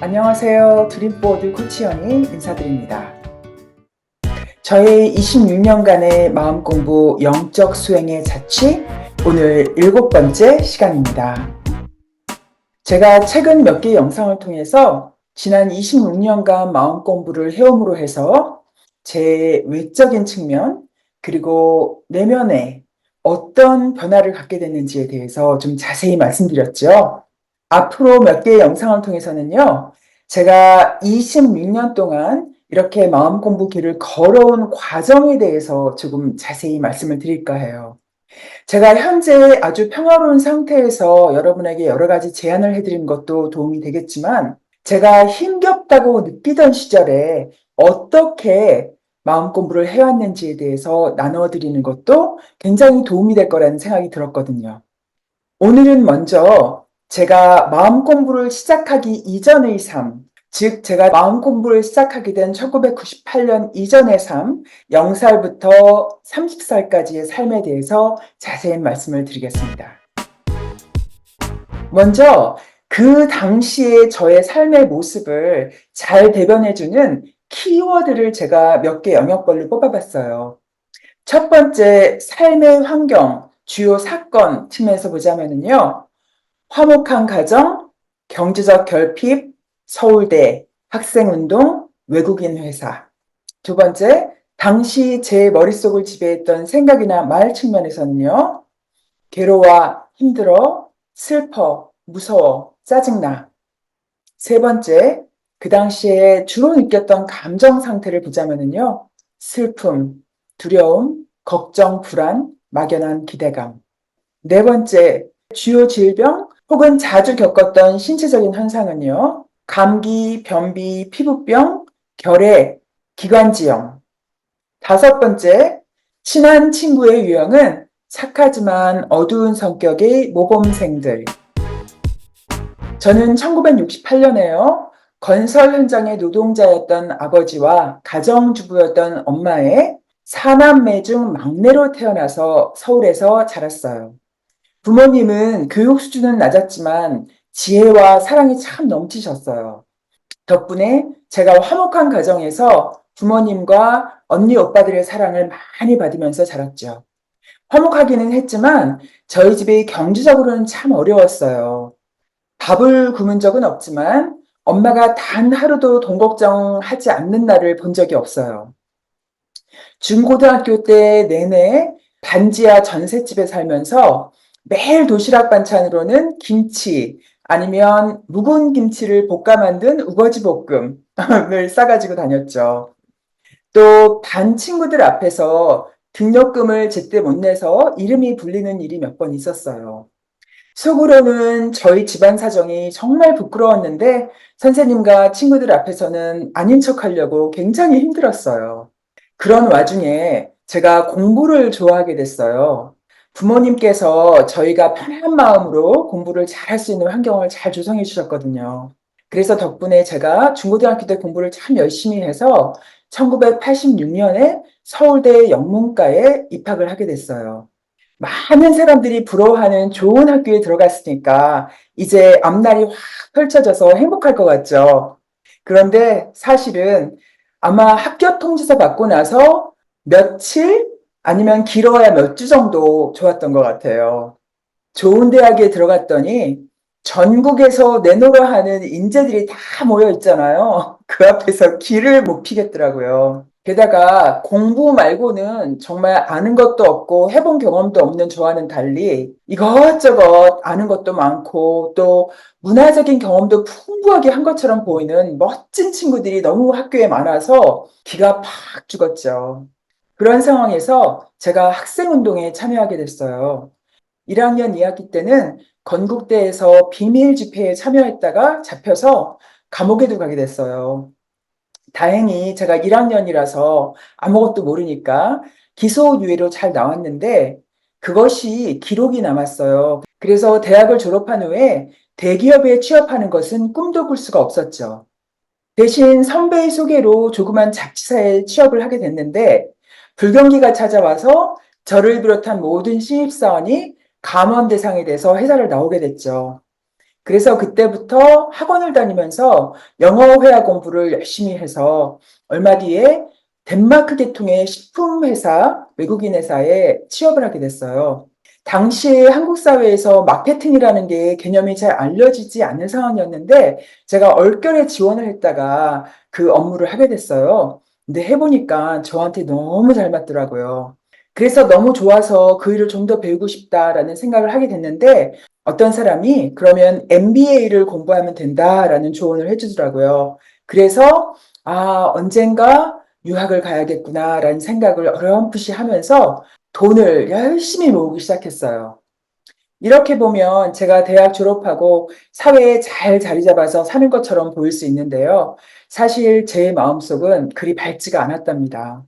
안녕하세요. 드림보드 코치연이 인사드립니다. 저의 26년간의 마음 공부 영적 수행의 자취, 오늘 7번째 시간입니다. 제가 최근 몇 개의 영상을 통해서 지난 26년간 마음 공부를 해옴으로 해서 제 외적인 측면, 그리고 내면에 어떤 변화를 갖게 됐는지에 대해서 좀 자세히 말씀드렸죠. 앞으로 몇 개의 영상을 통해서는요, 제가 26년 동안 이렇게 마음 공부 길을 걸어온 과정에 대해서 조금 자세히 말씀을 드릴까 해요. 제가 현재 아주 평화로운 상태에서 여러분에게 여러 가지 제안을 해드린 것도 도움이 되겠지만, 제가 힘겹다고 느끼던 시절에 어떻게 마음 공부를 해왔는지에 대해서 나눠드리는 것도 굉장히 도움이 될 거라는 생각이 들었거든요. 오늘은 먼저 제가 마음 공부를 시작하기 이전의 삶, 즉 제가 마음 공부를 시작하게 된 1998년 이전의 삶, 0살부터 30살까지의 삶에 대해서 자세히 말씀을 드리겠습니다. 먼저 그 당시의 저의 삶의 모습을 잘 대변해주는 키워드를 제가 몇 개 영역별로 뽑아봤어요. 첫 번째, 삶의 환경, 주요 사건 측면에서 보자면요. 화목한 가정, 경제적 결핍, 서울대, 학생운동, 외국인 회사. 두 번째, 당시 제 머릿속을 지배했던 생각이나 말 측면에서는요. 괴로워, 힘들어, 슬퍼, 무서워, 짜증나. 세 번째, 그 당시에 주로 느꼈던 감정 상태를 보자면요. 슬픔, 두려움, 걱정, 불안, 막연한 기대감. 네 번째, 주요 질병 혹은 자주 겪었던 신체적인 현상은요. 감기, 변비, 피부병, 결핵, 기관지염. 다섯 번째, 친한 친구의 유형은 착하지만 어두운 성격의 모범생들. 저는 1968년에요. 건설 현장의 노동자였던 아버지와 가정주부였던 엄마의 4남매 중 막내로 태어나서 서울에서 자랐어요. 부모님은 교육 수준은 낮았지만 지혜와 사랑이 참 넘치셨어요. 덕분에 제가 화목한 가정에서 부모님과 언니 오빠들의 사랑을 많이 받으면서 자랐죠. 화목하기는 했지만 저희 집이 경제적으로는 참 어려웠어요. 밥을 굶은 적은 없지만 엄마가 단 하루도 돈 걱정하지 않는 날을 본 적이 없어요. 중고등학교 때 내내 반지하 전셋집에 살면서 매일 도시락 반찬으로는 김치 아니면 묵은 김치를 볶아 만든 우거지 볶음을 싸가지고 다녔죠. 또 반 친구들 앞에서 등록금을 제때 못 내서 이름이 불리는 일이 몇 번 있었어요. 속으로는 저희 집안 사정이 정말 부끄러웠는데 선생님과 친구들 앞에서는 아닌 척하려고 굉장히 힘들었어요. 그런 와중에 제가 공부를 좋아하게 됐어요. 부모님께서 저희가 편한 마음으로 공부를 잘할 수 있는 환경을 잘 조성해 주셨거든요. 그래서 덕분에 제가 중고등학교 때 공부를 참 열심히 해서 1986년에 서울대 영문과에 입학을 하게 됐어요. 많은 사람들이 부러워하는 좋은 학교에 들어갔으니까 이제 앞날이 확 펼쳐져서 행복할 것 같죠. 그런데 사실은 아마 합격 통지서 받고 나서 며칠 아니면 길어야 몇 주 정도 좋았던 것 같아요. 좋은 대학에 들어갔더니 전국에서 내노라 하는 인재들이 다 모여 있잖아요. 그 앞에서 길을 못 피겠더라고요. 게다가 공부 말고는 정말 아는 것도 없고 해본 경험도 없는 저와는 달리 이것저것 아는 것도 많고 또 문화적인 경험도 풍부하게 한 것처럼 보이는 멋진 친구들이 너무 학교에 많아서 기가 팍 죽었죠. 그런 상황에서 제가 학생운동에 참여하게 됐어요. 1학년 2학기 때는 건국대에서 비밀 집회에 참여했다가 잡혀서 감옥에도 가게 됐어요. 다행히 제가 1학년이라서 아무것도 모르니까 기소유예로 잘 나왔는데 그것이 기록이 남았어요. 그래서 대학을 졸업한 후에 대기업에 취업하는 것은 꿈도 꿀 수가 없었죠. 대신 선배의 소개로 조그만 잡지사에 취업을 하게 됐는데 불경기가 찾아와서 저를 비롯한 모든 신입사원이 감원 대상이 돼서 회사를 나오게 됐죠. 그래서 그때부터 학원을 다니면서 영어 회화 공부를 열심히 해서 얼마 뒤에 덴마크 계통의 식품회사, 외국인 회사에 취업을 하게 됐어요. 당시에 한국 사회에서 마케팅이라는 게 개념이 잘 알려지지 않은 상황이었는데 제가 얼결에 지원을 했다가 그 업무를 하게 됐어요. 근데 해보니까 저한테 너무 잘 맞더라고요. 그래서 너무 좋아서 그 일을 좀 더 배우고 싶다라는 생각을 하게 됐는데 어떤 사람이 그러면 MBA를 공부하면 된다라는 조언을 해주더라고요. 그래서 언젠가 유학을 가야겠구나라는 생각을 어렴풋이 하면서 돈을 열심히 모으기 시작했어요. 이렇게 보면 제가 대학 졸업하고 사회에 잘 자리 잡아서 사는 것처럼 보일 수 있는데요. 사실 제 마음속은 그리 밝지가 않았답니다.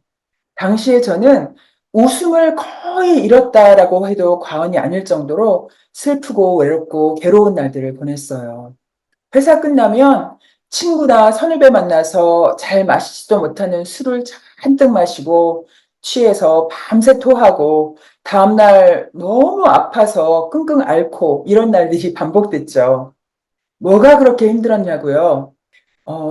당시에 저는 웃음을 거의 잃었다라고 해도 과언이 아닐 정도로 슬프고 외롭고 괴로운 날들을 보냈어요. 회사 끝나면 친구나 선후배 만나서 잘 마시지도 못하는 술을 잔뜩 마시고 취해서 밤새 토하고 다음날 너무 아파서 끙끙 앓고 이런 날들이 반복됐죠. 뭐가 그렇게 힘들었냐고요?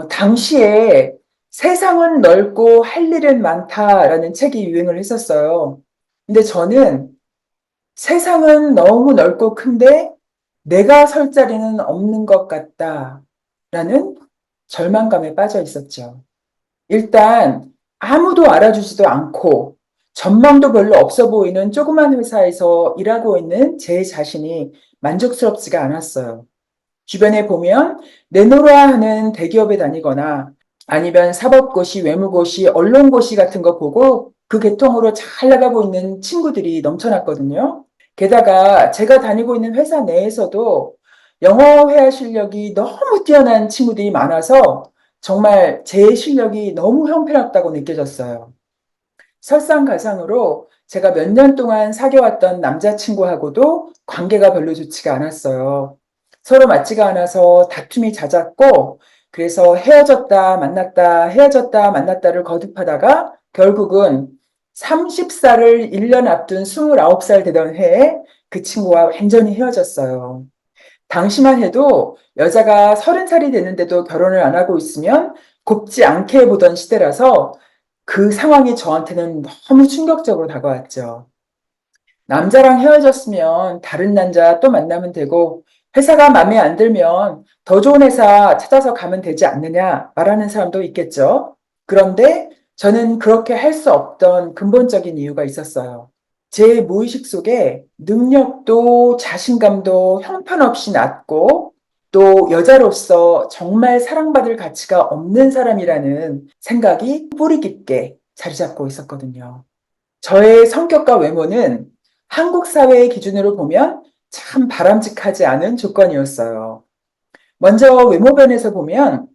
당시에 세상은 넓고 할 일은 많다라는 책이 유행을 했었어요. 근데 저는 세상은 너무 넓고 큰데 내가 설 자리는 없는 것 같다라는 절망감에 빠져 있었죠. 일단 아무도 알아주지도 않고 전망도 별로 없어 보이는 조그만 회사에서 일하고 있는 제 자신이 만족스럽지가 않았어요. 주변에 보면 내노라 하는 대기업에 다니거나 아니면 사법고시, 외무고시, 언론고시 같은 거 보고 그 계통으로 잘 나가고 있는 친구들이 넘쳐났거든요. 게다가 제가 다니고 있는 회사 내에서도 영어 회화 실력이 너무 뛰어난 친구들이 많아서 정말 제 실력이 너무 형편없다고 느껴졌어요. 설상가상으로 제가 몇 년 동안 사귀어왔던 남자친구하고도 관계가 별로 좋지가 않았어요. 서로 맞지가 않아서 다툼이 잦았고, 그래서 헤어졌다, 만났다, 헤어졌다, 만났다를 거듭하다가 결국은 30살을 1년 앞둔 29살 되던 해에 그 친구와 완전히 헤어졌어요. 당시만 해도 여자가 30살이 됐는데도 결혼을 안 하고 있으면 곱지 않게 보던 시대라서 그 상황이 저한테는 너무 충격적으로 다가왔죠. 남자랑 헤어졌으면 다른 남자 또 만나면 되고 회사가 마음에 안 들면 더 좋은 회사 찾아서 가면 되지 않느냐 말하는 사람도 있겠죠. 그런데 저는 그렇게 할 수 없던 근본적인 이유가 있었어요. 제 무의식 속에 능력도 자신감도 형편없이 낮고 또 여자로서 정말 사랑받을 가치가 없는 사람이라는 생각이 뿌리 깊게 자리 잡고 있었거든요. 저의 성격과 외모는 한국 사회의 기준으로 보면 참 바람직하지 않은 조건이었어요. 먼저 외모변에서 보면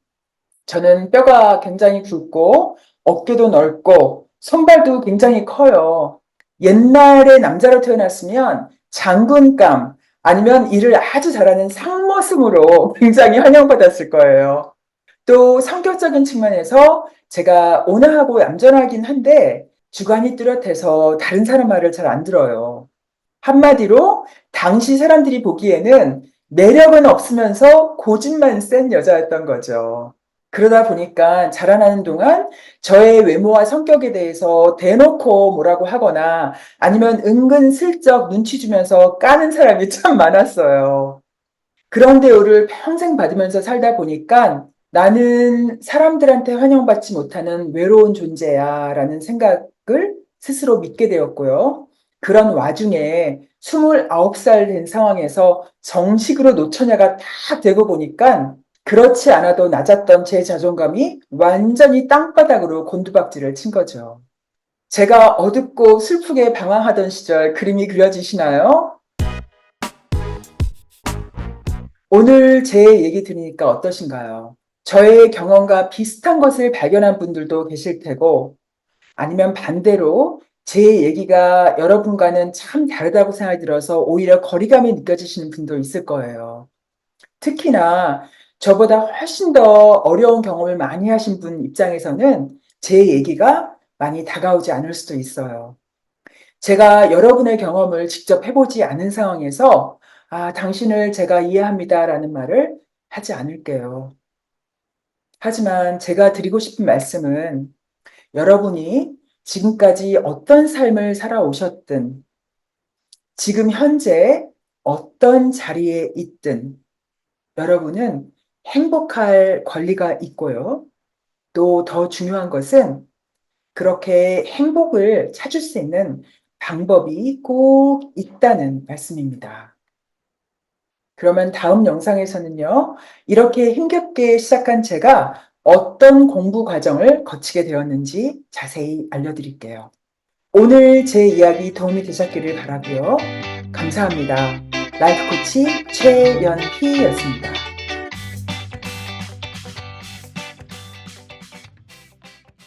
저는 뼈가 굉장히 굵고 어깨도 넓고 손발도 굉장히 커요. 옛날에 남자로 태어났으면 장군감 아니면 일을 아주 잘하는 상머슴으로 굉장히 환영받았을 거예요. 또 성격적인 측면에서 제가 온화하고 얌전하긴 한데 주관이 뚜렷해서 다른 사람 말을 잘 안 들어요. 한마디로 당시 사람들이 보기에는 매력은 없으면서 고집만 센 여자였던 거죠. 그러다 보니까 자라나는 동안 저의 외모와 성격에 대해서 대놓고 뭐라고 하거나 아니면 은근슬쩍 눈치 주면서 까는 사람이 참 많았어요. 그런 대우를 평생 받으면서 살다 보니까 나는 사람들한테 환영받지 못하는 외로운 존재야 라는 생각을 스스로 믿게 되었고요. 그런 와중에 29살 된 상황에서 정식으로 노처녀가 딱 되고 보니까 그렇지 않아도 낮았던 제 자존감이 완전히 땅바닥으로 곤두박질을 친 거죠. 제가 어둡고 슬프게 방황하던 시절 그림이 그려지시나요? 오늘 제 얘기 들으니까 어떠신가요? 저의 경험과 비슷한 것을 발견한 분들도 계실 테고, 아니면 반대로 제 얘기가 여러분과는 참 다르다고 생각이 들어서 오히려 거리감이 느껴지시는 분도 있을 거예요. 특히나 저보다 훨씬 더 어려운 경험을 많이 하신 분 입장에서는 제 얘기가 많이 다가오지 않을 수도 있어요. 제가 여러분의 경험을 직접 해보지 않은 상황에서 당신을 제가 이해합니다라는 말을 하지 않을게요. 하지만 제가 드리고 싶은 말씀은 여러분이 지금까지 어떤 삶을 살아오셨든 지금 현재 어떤 자리에 있든 여러분은 행복할 권리가 있고요. 또 더 중요한 것은 그렇게 행복을 찾을 수 있는 방법이 꼭 있다는 말씀입니다. 그러면 다음 영상에서는요, 이렇게 힘겹게 시작한 제가 어떤 공부 과정을 거치게 되었는지 자세히 알려드릴게요. 오늘 제 이야기 도움이 되셨기를 바라고요. 감사합니다. 라이프 코치 최연희였습니다.